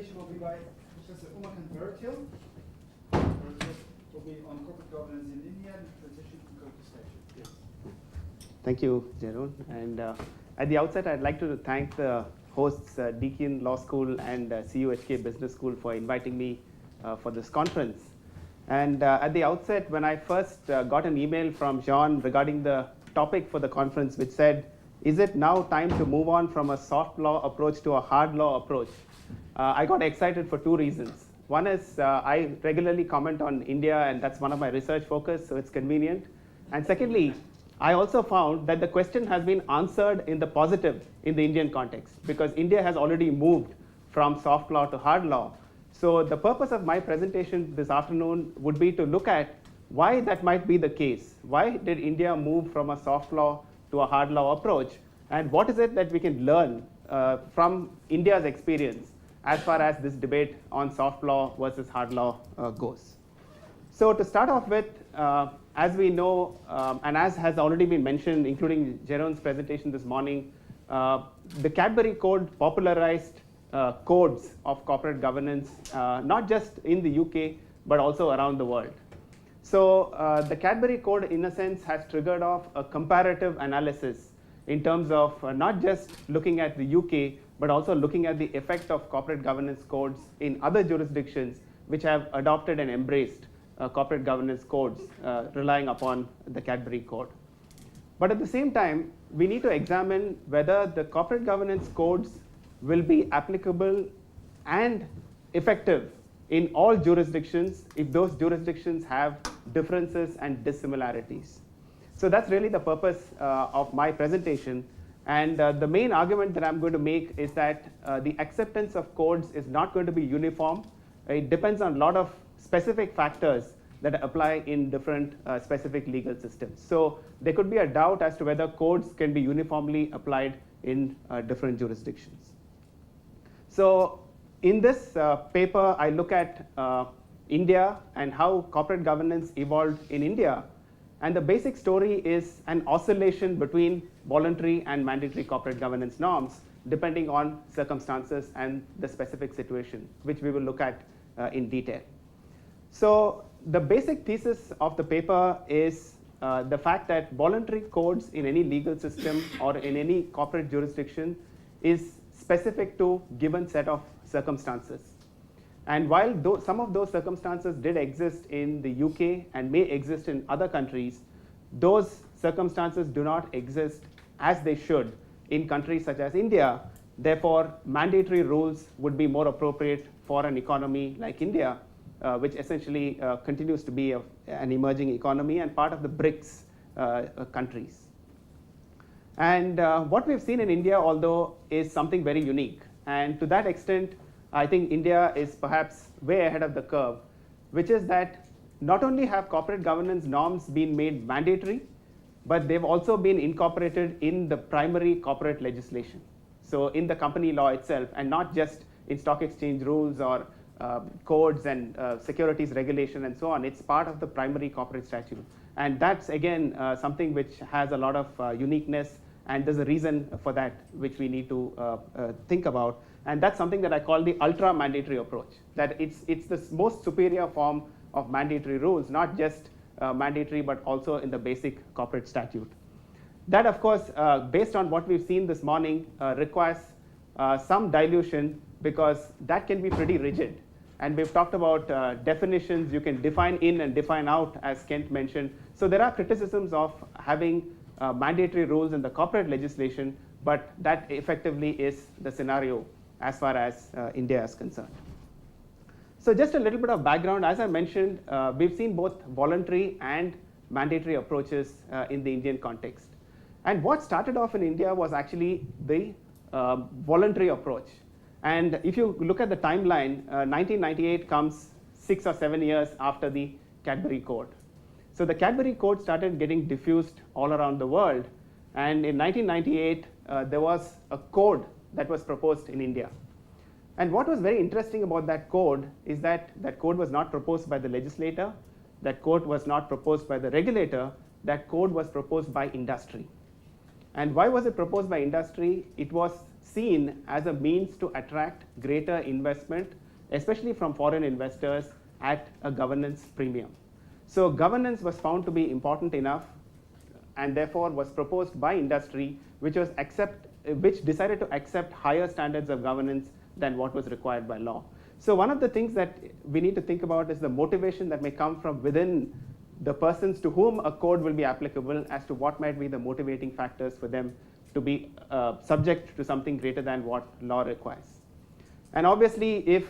presentation will be by Professor Umakant Bharatil. Will be on corporate governance in India and transition from code to statute. Yes. Thank you, Jeroen. And at the outset, I'd like to thank the hosts, Deakin Law School and CUHK Business School, for inviting me for this conference. And at the outset, when I first got an email from Jean regarding the topic for the conference, which said, is it now time to move on from a soft law approach to a hard law approach? I got excited for two reasons. One is I regularly comment on India, and that's one of my research focus, so it's convenient. And secondly, I also found that the question has been answered in the positive in the Indian context, because India has already moved from soft law to hard law. So the purpose of my presentation this afternoon would be to look at why that might be the case. Why did India move from a soft law to a hard law approach? And what is it that we can learn from India's experience as far as this debate on soft law versus hard law goes? So to start off with, as we know, and as has already been mentioned, including Jeroen's presentation this morning, the Cadbury Code popularized codes of corporate governance, not just in the UK, but also around the world. So the Cadbury Code, in a sense, has triggered off a comparative analysis in terms of not just looking at the UK, but also looking at the effect of corporate governance codes in other jurisdictions which have adopted and embraced corporate governance codes relying upon the Cadbury Code. But at the same time, we need to examine whether the corporate governance codes will be applicable and effective in all jurisdictions if those jurisdictions have differences and dissimilarities. So that's really the purpose of my presentation. And the main argument that I'm going to make is that the acceptance of codes is not going to be uniform. It depends on a lot of specific factors that apply in different specific legal systems. So there could be a doubt as to whether codes can be uniformly applied in different jurisdictions. So in this paper, I look at India and how corporate governance evolved in India. And the basic story is an oscillation between voluntary and mandatory corporate governance norms, depending on circumstances and the specific situation, which we will look at in detail. So the basic thesis of the paper is the fact that voluntary codes in any legal system or in any corporate jurisdiction is specific to given set of circumstances. And while some of those circumstances did exist in the UK and may exist in other countries, those circumstances do not exist as they should in countries such as India. Therefore, mandatory rules would be more appropriate for an economy like India, which essentially continues to be an emerging economy and part of the BRICS countries. And what we've seen in India, although, is something very unique. And to that extent, I think India is perhaps way ahead of the curve, which is that not only have corporate governance norms been made mandatory, but they've also been incorporated in the primary corporate legislation. So in the company law itself, and not just in stock exchange rules or codes and securities regulation and so on. It's part of the primary corporate statute. And that's, again, something which has a lot of uniqueness, and there's a reason for that which we need to think about. And that's something that I call the ultra-mandatory approach, that it's the most superior form of mandatory rules, not just mandatory, but also in the basic corporate statute. That, of course, based on what we've seen this morning, requires some dilution, because that can be pretty rigid. And we've talked about definitions. You can define in and define out, as Kent mentioned. So there are criticisms of having mandatory rules in the corporate legislation, but that effectively is the scenario as far as India is concerned. So just a little bit of background. As I mentioned, we've seen both voluntary and mandatory approaches in the Indian context. And what started off in India was actually the voluntary approach. And if you look at the timeline, 1998 comes 6 or 7 years after the Cadbury Code. So the Cadbury Code started getting diffused all around the world. And in 1998, there was a code that was proposed in India. And what was very interesting about that code is that that code was not proposed by the legislator. That code was not proposed by the regulator. That code was proposed by industry. And why was it proposed by industry? It was seen as a means to attract greater investment, especially from foreign investors, at a governance premium. So governance was found to be important enough, and therefore was proposed by industry, which decided to accept higher standards of governance than what was required by law. So one of the things that we need to think about is the motivation that may come from within the persons to whom a code will be applicable, as to what might be the motivating factors for them to be subject to something greater than what law requires. And obviously, if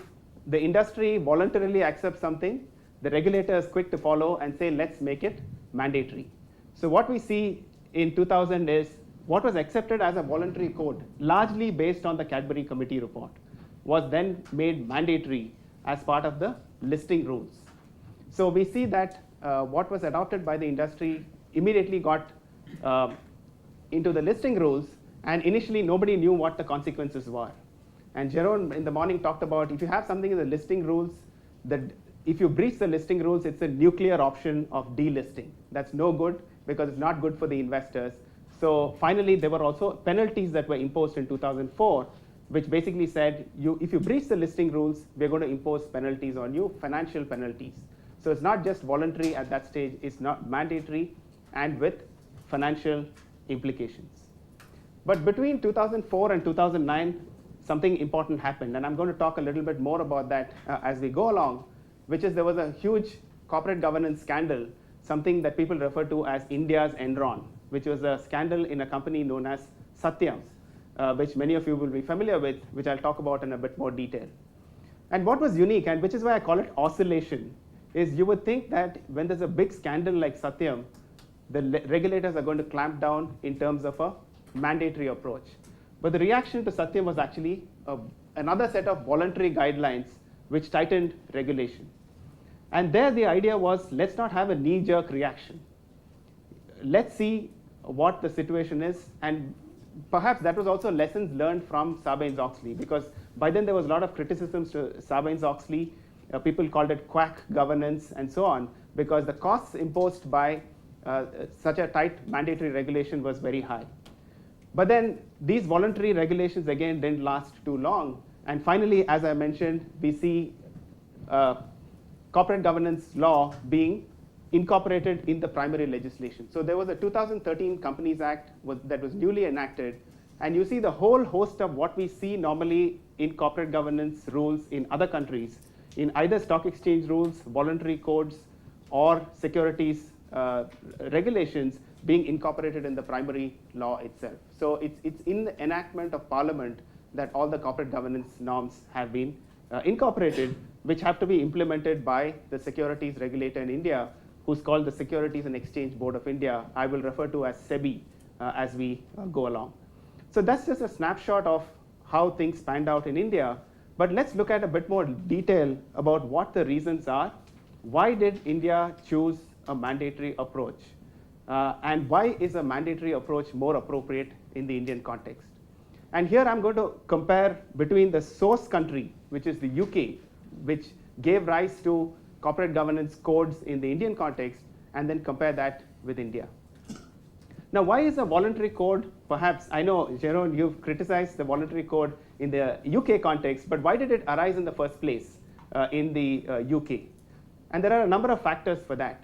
the industry voluntarily accepts something, the regulator is quick to follow and say, let's make it mandatory. So what we see in 2000 is what was accepted as a voluntary code, largely based on the Cadbury Committee report, was then made mandatory as part of the listing rules. So we see that what was adopted by the industry immediately got into the listing rules, and initially nobody knew what the consequences were. And Jeroen in the morning talked about, if you have something in the listing rules, that if you breach the listing rules, it's a nuclear option of delisting. That's no good, because it's not good for the investors. So finally, there were also penalties that were imposed in 2004, which basically said, if you breach the listing rules, we're going to impose penalties on you, financial penalties. So it's not just voluntary at that stage, it's not mandatory, and with financial implications. But between 2004 and 2009, something important happened, and I'm going to talk a little bit more about that as we go along, which is there was a huge corporate governance scandal, something that people refer to as India's Enron, which was a scandal in a company known as Satyam, which many of you will be familiar with, which I'll talk about in a bit more detail. And what was unique, and which is why I call it oscillation, is you would think that when there's a big scandal like Satyam, the regulators are going to clamp down in terms of a mandatory approach. But the reaction to Satyam was actually another set of voluntary guidelines which tightened regulation. And there the idea was, let's not have a knee-jerk reaction. Let's see what the situation is, and perhaps that was also lessons learned from Sarbanes-Oxley, because by then there was a lot of criticisms to Sarbanes-Oxley. People called it quack governance and so on, because the costs imposed by such a tight mandatory regulation was very high. But then these voluntary regulations again didn't last too long, and finally, as I mentioned, we see corporate governance law being incorporated in the primary legislation. So there was a 2013 Companies Act that was newly enacted, and you see the whole host of what we see normally in corporate governance rules in other countries, in either stock exchange rules, voluntary codes, or securities regulations being incorporated in the primary law itself. So it's in the enactment of Parliament that all the corporate governance norms have been incorporated, which have to be implemented by the securities regulator in India, who's called the Securities and Exchange Board of India. I will refer to as SEBI as we go along. So that's just a snapshot of how things panned out in India. But let's look at a bit more detail about what the reasons are. Why did India choose a mandatory approach? And why is a mandatory approach more appropriate in the Indian context? And here I'm going to compare between the source country, which is the UK, which gave rise to corporate governance codes in the Indian context, and then compare that with India. Now, why is a voluntary code, perhaps, I know, Jeroen, you've criticized the voluntary code in the UK context, but why did it arise in the first place in the UK? And there are a number of factors for that,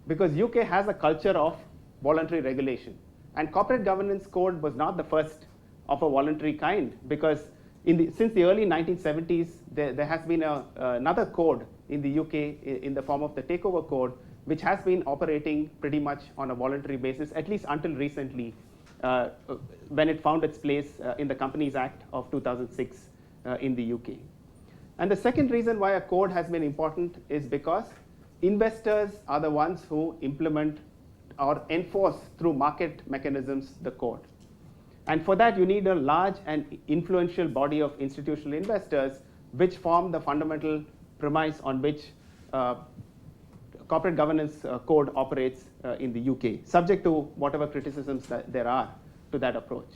because UK has a culture of voluntary regulation. And corporate governance code was not the first of a voluntary kind, because since the early 1970s, there has been another code in the UK in the form of the Takeover Code, which has been operating pretty much on a voluntary basis, at least until recently, when it found its place in the Companies Act of 2006 in the UK. And the second reason why a code has been important is because investors are the ones who implement or enforce through market mechanisms the code. And for that, you need a large and influential body of institutional investors, which form the fundamental premise on which corporate governance code operates in the UK, subject to whatever criticisms that there are to that approach.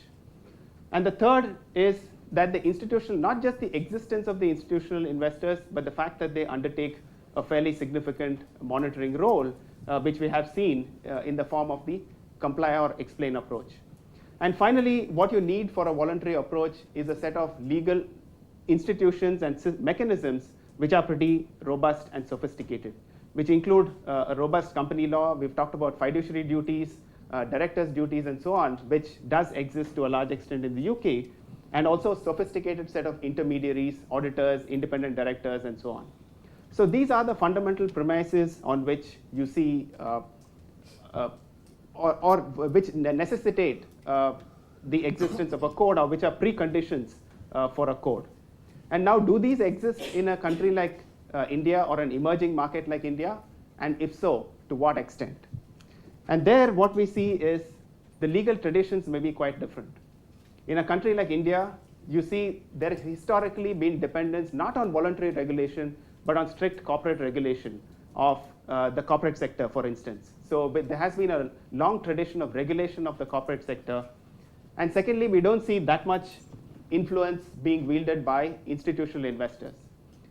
And the third is that the institutional, not just the existence of the institutional investors, but the fact that they undertake a fairly significant monitoring role, which we have seen in the form of the comply or explain approach. And finally, what you need for a voluntary approach is a set of legal institutions and mechanisms which are pretty robust and sophisticated, which include a robust company law. We've talked about fiduciary duties, directors' duties, and so on, which does exist to a large extent in the UK, and also a sophisticated set of intermediaries, auditors, independent directors, and so on. So these are the fundamental premises on which you see or which necessitate the existence of a code, or which are preconditions for a code. And now, do these exist in a country like India or an emerging market like India? And if so, to what extent? And there, what we see is the legal traditions may be quite different. In a country like India, you see there has historically been dependence not on voluntary regulation, but on strict corporate regulation of the corporate sector, for instance. So there has been a long tradition of regulation of the corporate sector. And secondly, we don't see that much influence being wielded by institutional investors.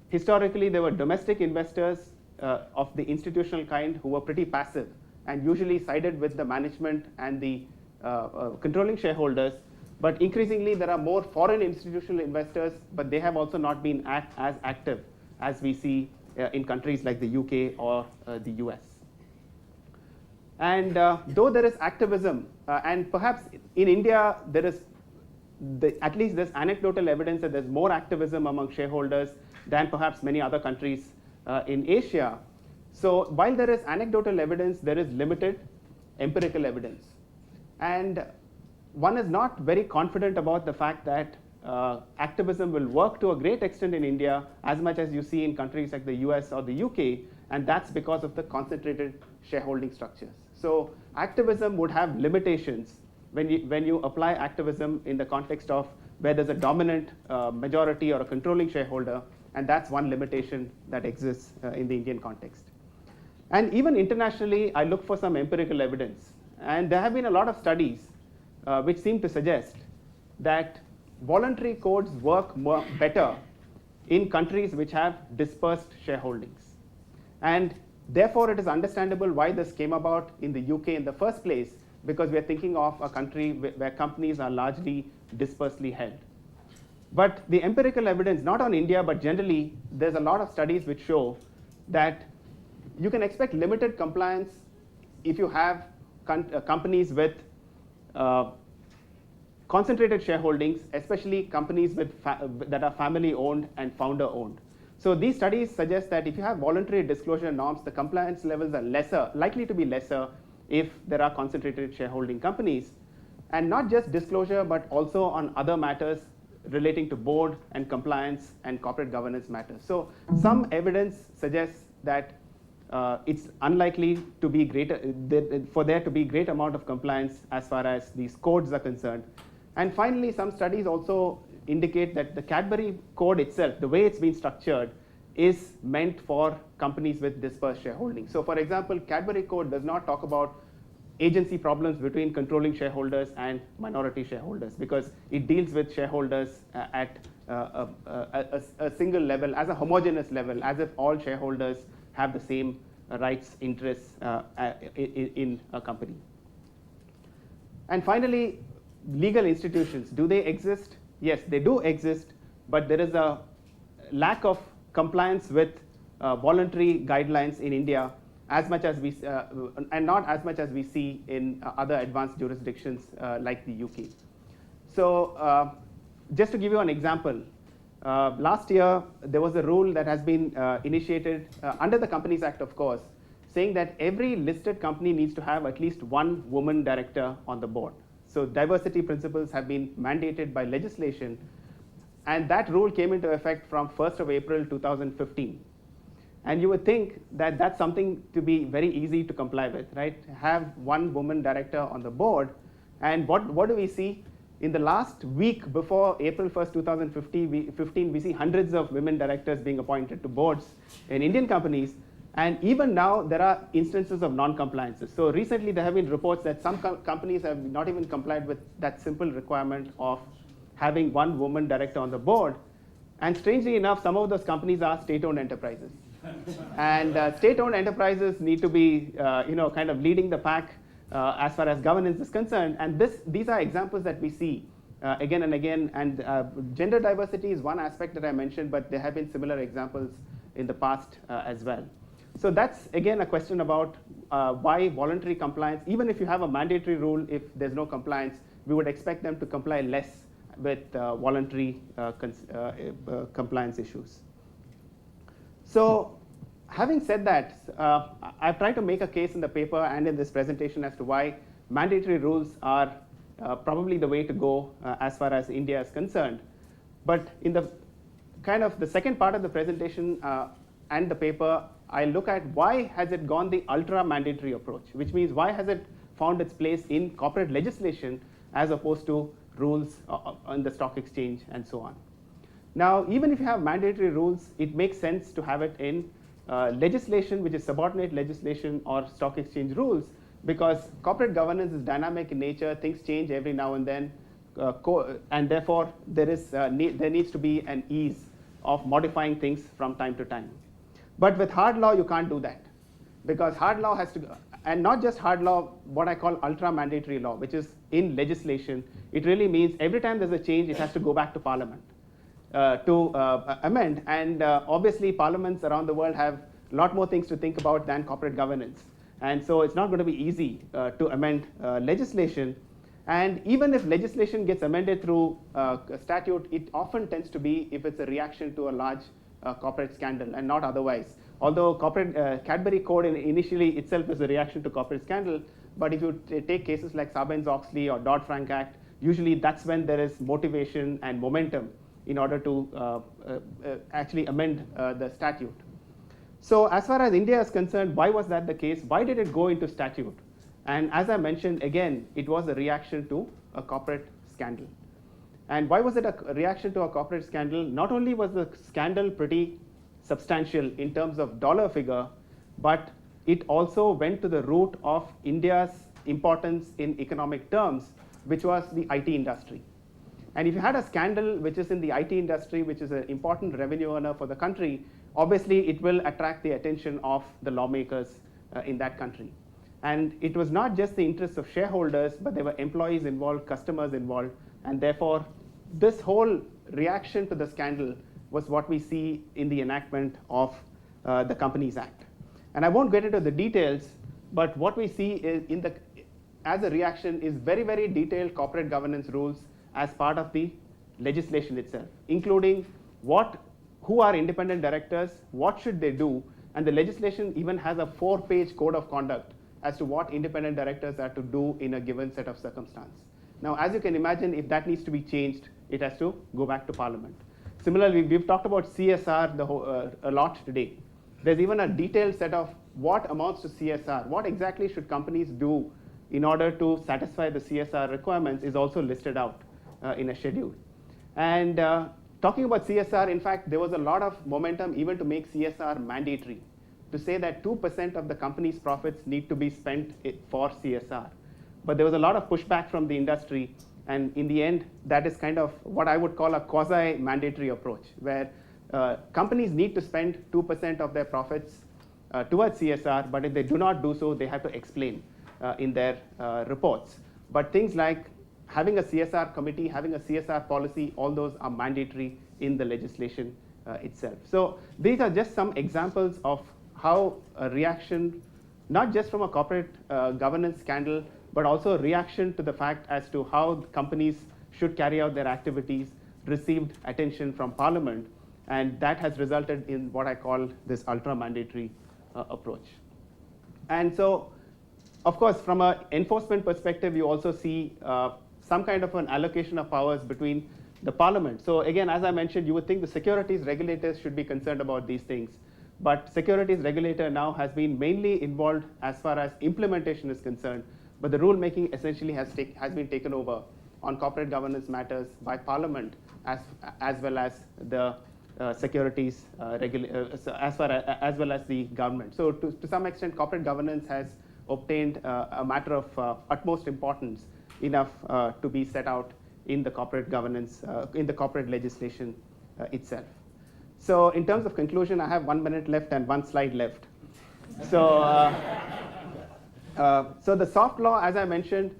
Historically, there were domestic investors of the institutional kind who were pretty passive and usually sided with the management and the controlling shareholders. But increasingly, there are more foreign institutional investors, but they have also not been as active as we see in countries like the UK or the US. And though there is activism, and perhaps in India, there is at least there's anecdotal evidence that there's more activism among shareholders than perhaps many other countries in Asia. So while there is anecdotal evidence, there is limited empirical evidence. And one is not very confident about the fact that activism will work to a great extent in India as much as you see in countries like the US or the UK, and that's because of the concentrated shareholding structures. So activism would have limitations when you apply activism in the context of where there's a dominant majority or a controlling shareholder, and that's one limitation that exists in the Indian context. And even internationally, I look for some empirical evidence, and there have been a lot of studies which seem to suggest that voluntary codes work better in countries which have dispersed shareholdings. And therefore, it is understandable why this came about in the UK in the first place, because we are thinking of a country where companies are largely dispersely held. But the empirical evidence, not on India, but generally, there's a lot of studies which show that you can expect limited compliance if you have companies with concentrated shareholdings, especially companies that are family owned and founder owned. So these studies suggest that if you have voluntary disclosure norms, the compliance levels are likely to be lesser if there are concentrated shareholding companies. And not just disclosure, but also on other matters relating to board and compliance and corporate governance matters. So some evidence suggests that it's unlikely to be for there to be great amount of compliance as far as these codes are concerned. And finally, some studies also indicate that the Cadbury code itself, the way it's been structured, is meant for companies with dispersed shareholding. So for example, Cadbury code does not talk about agency problems between controlling shareholders and minority shareholders, because it deals with shareholders at a single level, as a homogeneous level, as if all shareholders have the same rights, interests in a company. And finally, legal institutions, do they exist? Yes, they do exist, but there is a lack of compliance with voluntary guidelines in India as much as we, and not as much as we see in other advanced jurisdictions like the UK. So just to give you an example, last year there was a rule that has been initiated under the Companies Act, of course, saying that every listed company needs to have at least one woman director on the board. So diversity principles have been mandated by legislation, and that rule came into effect from 1st of April 2015. And you would think that that's something to be very easy to comply with, right? Have one woman director on the board. And what do we see? In the last week before April 1st, 2015, we see hundreds of women directors being appointed to boards in Indian companies. And even now, there are instances of non-compliances. So recently, there have been reports that some companies have not even complied with that simple requirement of having one woman director on the board. And strangely enough, some of those companies are state-owned enterprises. And state-owned enterprises need to be, kind of leading the pack as far as governance is concerned. And these are examples that we see again and again. And gender diversity is one aspect that I mentioned, but there have been similar examples in the past as well. So that's, again, a question about why voluntary compliance, even if you have a mandatory rule, if there's no compliance, we would expect them to comply less with voluntary compliance issues. So having said that, I've tried to make a case in the paper and in this presentation as to why mandatory rules are probably the way to go as far as India is concerned. But in the kind of the second part of the presentation and the paper, I look at why has it gone the ultra mandatory approach, which means why has it found its place in corporate legislation as opposed to rules on the stock exchange and so on. Now, even if you have mandatory rules, it makes sense to have it in legislation which is subordinate legislation or stock exchange rules, because corporate governance is dynamic in nature, things change every now and then, and therefore there needs to be an ease of modifying things from time to time. But with hard law, you can't do that, because hard law has to, and not just hard law, what I call ultra mandatory law, which is in legislation. It really means every time there's a change, it has to go back to Parliament to amend. And obviously, parliaments around the world have a lot more things to think about than corporate governance. And so it's not going to be easy to amend legislation. And even if legislation gets amended through statute, it often tends to be if it's a reaction to a large corporate scandal and not otherwise. Although corporate Cadbury Code initially itself is a reaction to corporate scandal, but if you take cases like Sarbanes-Oxley or Dodd-Frank Act, usually that's when there is motivation and momentum in order to actually amend the statute. So as far as India is concerned, why was that the case? Why did it go into statute? And as I mentioned, again, it was a reaction to a corporate scandal. And why was it a reaction to a corporate scandal? Not only was the scandal pretty substantial in terms of dollar figure, but it also went to the root of India's importance in economic terms, which was the IT industry. And if you had a scandal which is in the IT industry, which is an important revenue earner for the country, obviously it will attract the attention of the lawmakers in that country. And it was not just the interests of shareholders, but there were employees involved, customers involved, and therefore this whole reaction to the scandal was what we see in the enactment of the Companies Act. And I won't get into the details, but what we see is as a reaction is very, very detailed corporate governance rules as part of the legislation itself, including who are independent directors, what should they do, and the legislation even has a 4-page code of conduct as to what independent directors are to do in a given set of circumstances. Now, as you can imagine, if that needs to be changed, it has to go back to Parliament. Similarly, we've talked about CSR a lot today. There's even a detailed set of what amounts to CSR, what exactly should companies do in order to satisfy the CSR requirements is also listed out in a schedule. And talking about CSR, in fact, there was a lot of momentum even to make CSR mandatory, to say that 2% of the company's profits need to be spent for CSR. But there was a lot of pushback from the industry, and in the end, that is kind of what I would call a quasi-mandatory approach, where companies need to spend 2% of their profits towards CSR, but if they do not do so, they have to explain in their reports. But things like having a CSR committee, having a CSR policy, all those are mandatory in the legislation itself. So these are just some examples of how a reaction, not just from a corporate governance scandal, but also a reaction to the fact as to how companies should carry out their activities, received attention from Parliament, and that has resulted in what I call this ultra-mandatory approach. And so, of course, from an enforcement perspective, you also see some kind of an allocation of powers between the Parliament. So again, as I mentioned, you would think the securities regulators should be concerned about these things. But securities regulator now has been mainly involved as far as implementation is concerned. But the rulemaking essentially has been taken over on corporate governance matters by Parliament as well as the securities as well as the government. So to some extent, corporate governance has obtained a matter of utmost importance enough to be set out in the corporate governance, in the corporate legislation itself. So in terms of conclusion, I have 1 minute left and 1 slide left. So So the soft law, as I mentioned,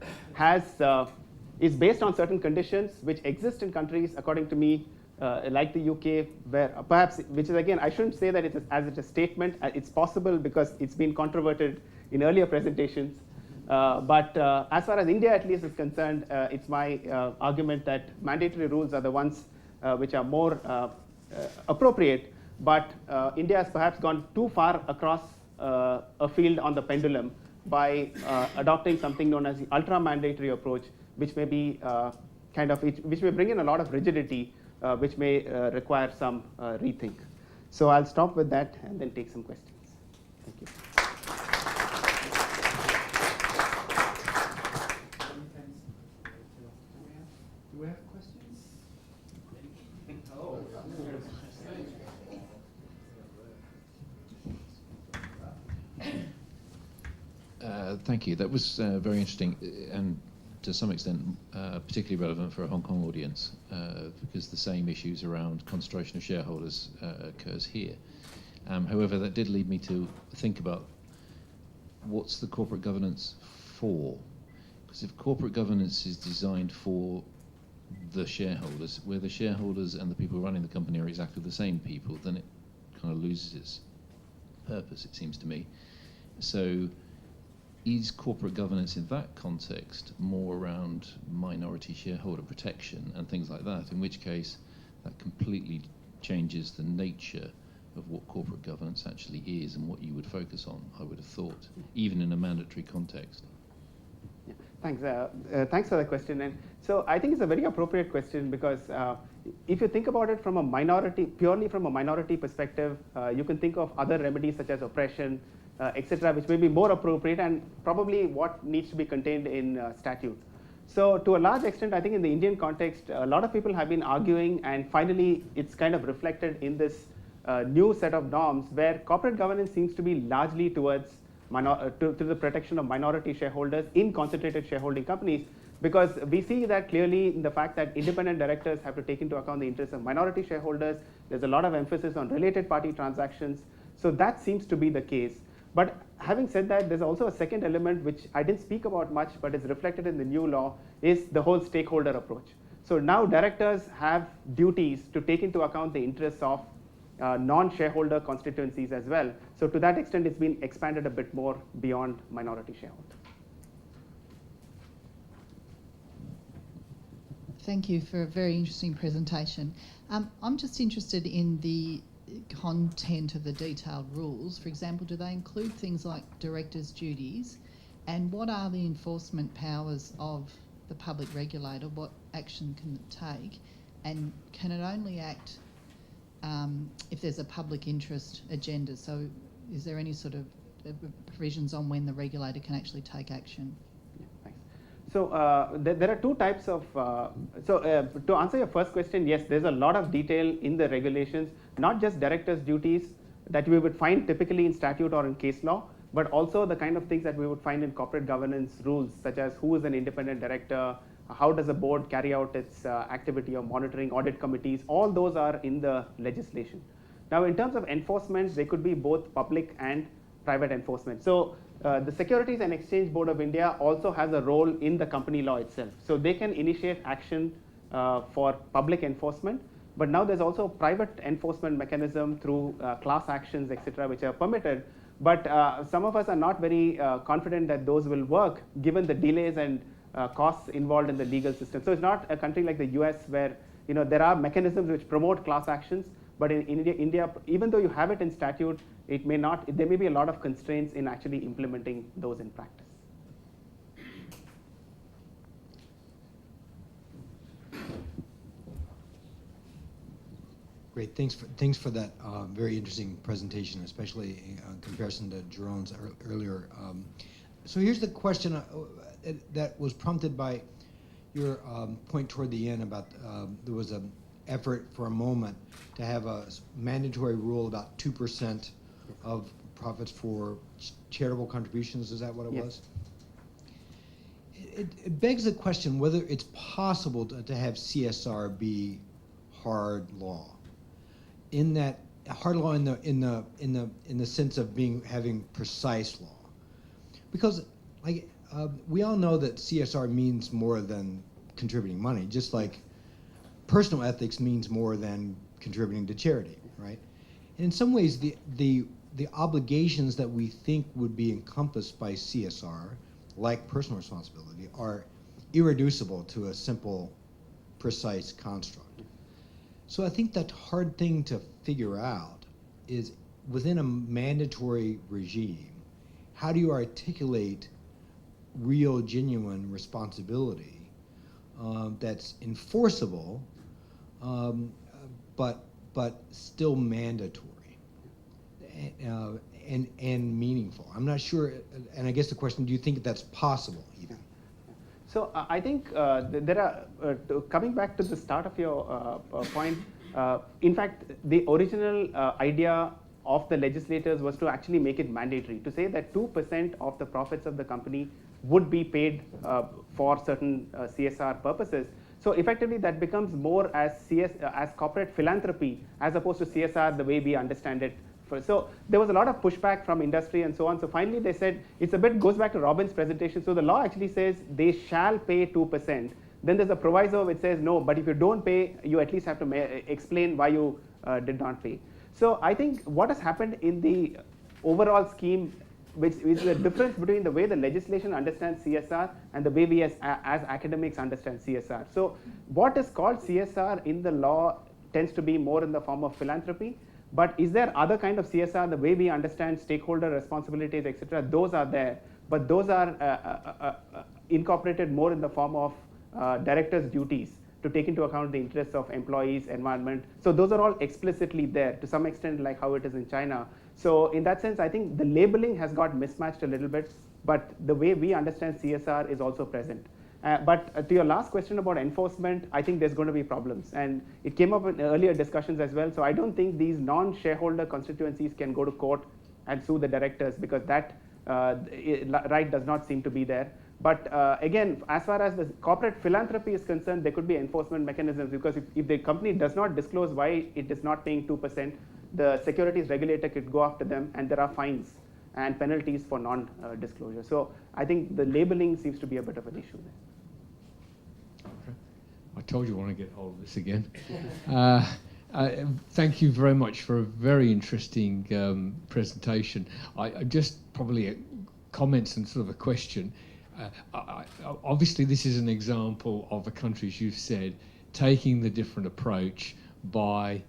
is based on certain conditions which exist in countries, according to me, like the UK, where perhaps, which is again, I shouldn't say that it's a statement. It's possible because it's been controverted in earlier presentations. But as far as India at least is concerned, it's my argument that mandatory rules are the ones which are more appropriate. But India has perhaps gone too far across a field on the pendulum by adopting something known as the ultra-mandatory approach, which may be which may bring in a lot of rigidity, which may require some rethink. So I'll stop with that and then take some questions. Thank you. Do we have questions? Thank you. That was very interesting and to some extent particularly relevant for a Hong Kong audience because the same issues around concentration of shareholders occurs here. However, that did lead me to think about what's the corporate governance for? Because if corporate governance is designed for the shareholders, where the shareholders and the people running the company are exactly the same people, then it kind of loses its purpose, it seems to me. So is corporate governance in that context more around minority shareholder protection and things like that, in which case that completely changes the nature of what corporate governance actually is and what you would focus on, I would have thought, even in a mandatory context. Yeah. Thanks. Thanks for the question. And so I think it's a very appropriate question because if you think about it from a minority, purely from a minority perspective, you can think of other remedies such as oppression, etc., which may be more appropriate and probably what needs to be contained in statute. So to a large extent, I think in the Indian context, a lot of people have been arguing, and finally it's kind of reflected in this new set of norms where corporate governance seems to be largely towards to the protection of minority shareholders in concentrated shareholding companies, because we see that clearly in the fact that independent directors have to take into account the interests of minority shareholders. There's a lot of emphasis on related party transactions. So that seems to be the case. But having said that, there's also a second element which I didn't speak about much, but is reflected in the new law, is the whole stakeholder approach. So now directors have duties to take into account the interests of non-shareholder constituencies as well. So to that extent, it's been expanded a bit more beyond minority shareholders. Thank you for a very interesting presentation. I'm just interested in the content of the detailed rules. For example, do they include things like directors' duties? And what are the enforcement powers of the public regulator? What action can it take? And can it only act if there's a public interest agenda? So is there any sort of provisions on when the regulator can actually take action? Yeah, thanks. So there are two types of, to answer your first question, yes, there's a lot of detail in the regulations, not just directors' duties that we would find typically in statute or in case law, but also the kind of things that we would find in corporate governance rules, such as who is an independent director, how does a board carry out its activity of monitoring, audit committees. All those are in the legislation. Now, in terms of enforcement, they could be both public and private enforcement. So the Securities and Exchange Board of India also has a role in the company law itself. So they can initiate action for public enforcement, but now there's also a private enforcement mechanism through class actions, etc., which are permitted. But some of us are not very confident that those will work given the delays and costs involved in the legal system. So it's not a country like the US where there are mechanisms which promote class actions, but in India, even though you have it in statute, it may not. There may be a lot of constraints in actually implementing those in practice. Great, thanks for that very interesting presentation, especially in comparison to Jeroen's earlier. So here's the question that was prompted by your point toward the end about there was an effort for a moment to have a mandatory rule about 2% of profits for charitable contributions. Is that what it was? It begs the question whether it's possible to have CSR be hard law. In that hard law in the sense of having precise law, because like we all know that CSR means more than contributing money, just like personal ethics means more than contributing to charity, right? And in some ways, the obligations that we think would be encompassed by CSR, like personal responsibility, are irreducible to a simple, precise construct. So I think that hard thing to figure out is, within a mandatory regime, how do you articulate real, genuine responsibility that's enforceable, but still mandatory and meaningful? I'm not sure, and I guess the question: do you think that's possible even? So I think there are, coming back to the start of your point, in fact, the original idea of the legislators was to actually make it mandatory, to say that 2% of the profits of the company would be paid for certain CSR purposes. So effectively that becomes more as corporate philanthropy as opposed to CSR the way we understand it. So there was a lot of pushback from industry and so on. So finally they said, it's a bit, goes back to Robin's presentation. So the law actually says they shall pay 2%. Then there's a proviso which says no, but if you don't pay, you at least have to explain why you did not pay. So I think what has happened in the overall scheme, which is the difference between the way the legislation understands CSR and the way we as academics understand CSR. So what is called CSR in the law tends to be more in the form of philanthropy. But is there other kind of CSR, the way we understand stakeholder responsibilities, etc.? Those are there, but those are incorporated more in the form of directors' duties to take into account the interests of employees, environment. So those are all explicitly there to some extent, like how it is in China. So in that sense, I think the labeling has got mismatched a little bit, but the way we understand CSR is also present. But to your last question about enforcement, I think there's going to be problems. And it came up in earlier discussions as well. So I don't think these non-shareholder constituencies can go to court and sue the directors, because that right does not seem to be there. But again, as far as the corporate philanthropy is concerned, there could be enforcement mechanisms, because if the company does not disclose why it is not paying 2%, the securities regulator could go after them, and there are fines and penalties for non-disclosure. So I think the labeling seems to be a bit of an issue there. Okay. I told you I want to get hold of this again. Thank you very much for a very interesting presentation. I just probably comments and sort of a question. Obviously, this is an example of a country, as you've said, taking the different approach by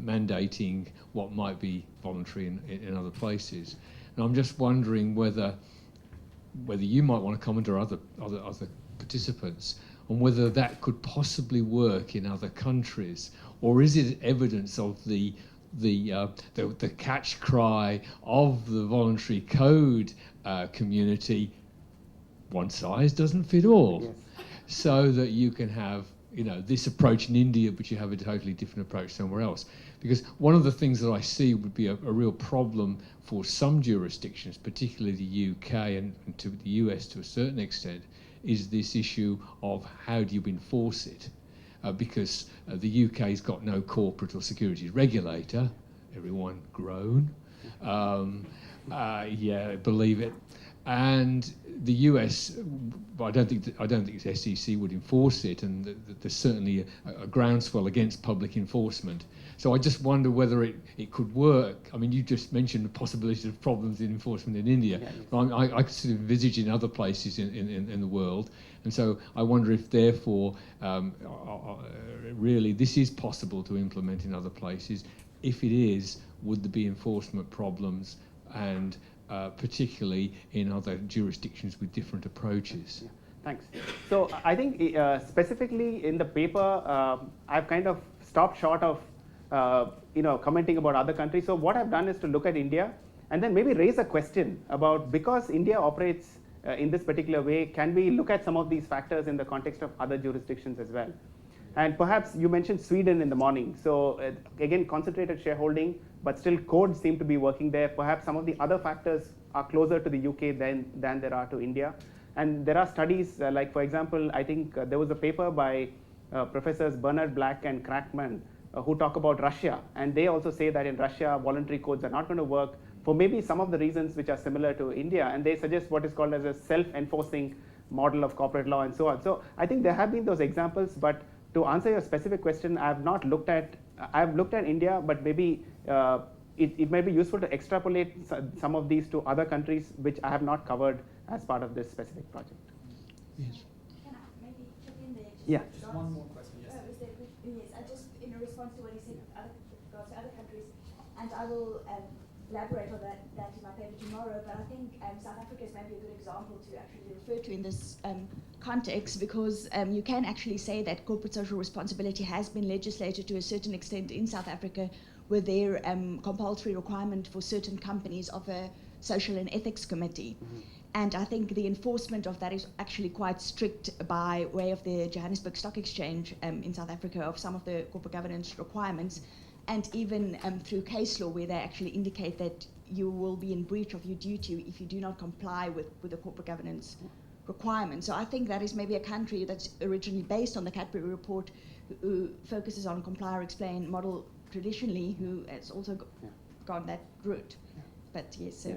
mandating what might be voluntary in other places. And I'm just wondering whether you might want to comment, or other participants, on whether that could possibly work in other countries, or is it evidence of the catch cry of the voluntary code community? One size doesn't fit all. Yes. So that you can have, this approach in India, but you have a totally different approach somewhere else. Because one of the things that I see would be a real problem for some jurisdictions, particularly the UK and to the US to a certain extent, is this issue of how do you enforce it? Because the UK's got no corporate or securities regulator. Everyone groan. Yeah, believe it. And the US, I don't think the SEC would enforce it, and there's certainly a groundswell against public enforcement. So I just wonder whether it could work. I mean, you just mentioned the possibility of problems in enforcement in India. Yeah, but I could sort of envisage in other places in the world. And so I wonder if, therefore, really this is possible to implement in other places. If it is, would there be enforcement problems, and particularly in other jurisdictions with different approaches? Yeah, thanks. So I think specifically in the paper, I've kind of stopped short of commenting about other countries. So what I've done is to look at India and then maybe raise a question about, because India operates in this particular way, can we look at some of these factors in the context of other jurisdictions as well? And perhaps you mentioned Sweden in the morning. So again, concentrated shareholding, but still codes seem to be working there. Perhaps some of the other factors are closer to the UK than there are to India. And there are studies, like for example, I think there was a paper by Professors Bernard Black and Crackman who talk about Russia. And they also say that in Russia, voluntary codes are not going to work, for maybe some of the reasons which are similar to India, and they suggest what is called as a self-enforcing model of corporate law and so on. So I think there have been those examples, but to answer your specific question, I have not looked at, I've looked at India, but maybe it may be useful to extrapolate some of these to other countries which I have not covered as part of this specific project. Yes. Can I maybe chip in there? Yeah. Just one more question, yes. Is there, yes, I just, in response to what he said, with regards to other countries, and I will elaborate on that in my paper tomorrow, but I think South Africa is maybe a good example to actually refer to in this context, because you can actually say that corporate social responsibility has been legislated to a certain extent in South Africa, with their compulsory requirement for certain companies of a social and ethics committee. And I think the enforcement of that is actually quite strict by way of the Johannesburg Stock Exchange in South Africa, of some of the corporate governance requirements, and even through case law, where they actually indicate that you will be in breach of your duty if you do not comply with the corporate governance requirements. So I think that is maybe a country that's originally based on the Cadbury report, who focuses on comply or explain model traditionally, who has also gone that route. But yes, so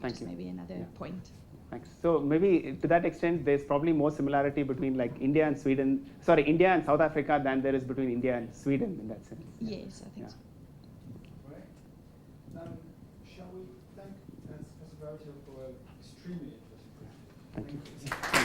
that's just maybe another point. Thanks. So maybe to that extent, there's probably more similarity between like India and Sweden, sorry, India and South Africa than there is between India and Sweden in that sense. Yes, I think so. Right. Shall we thank Professor Baratiel for an extremely interesting presentation? Thank you.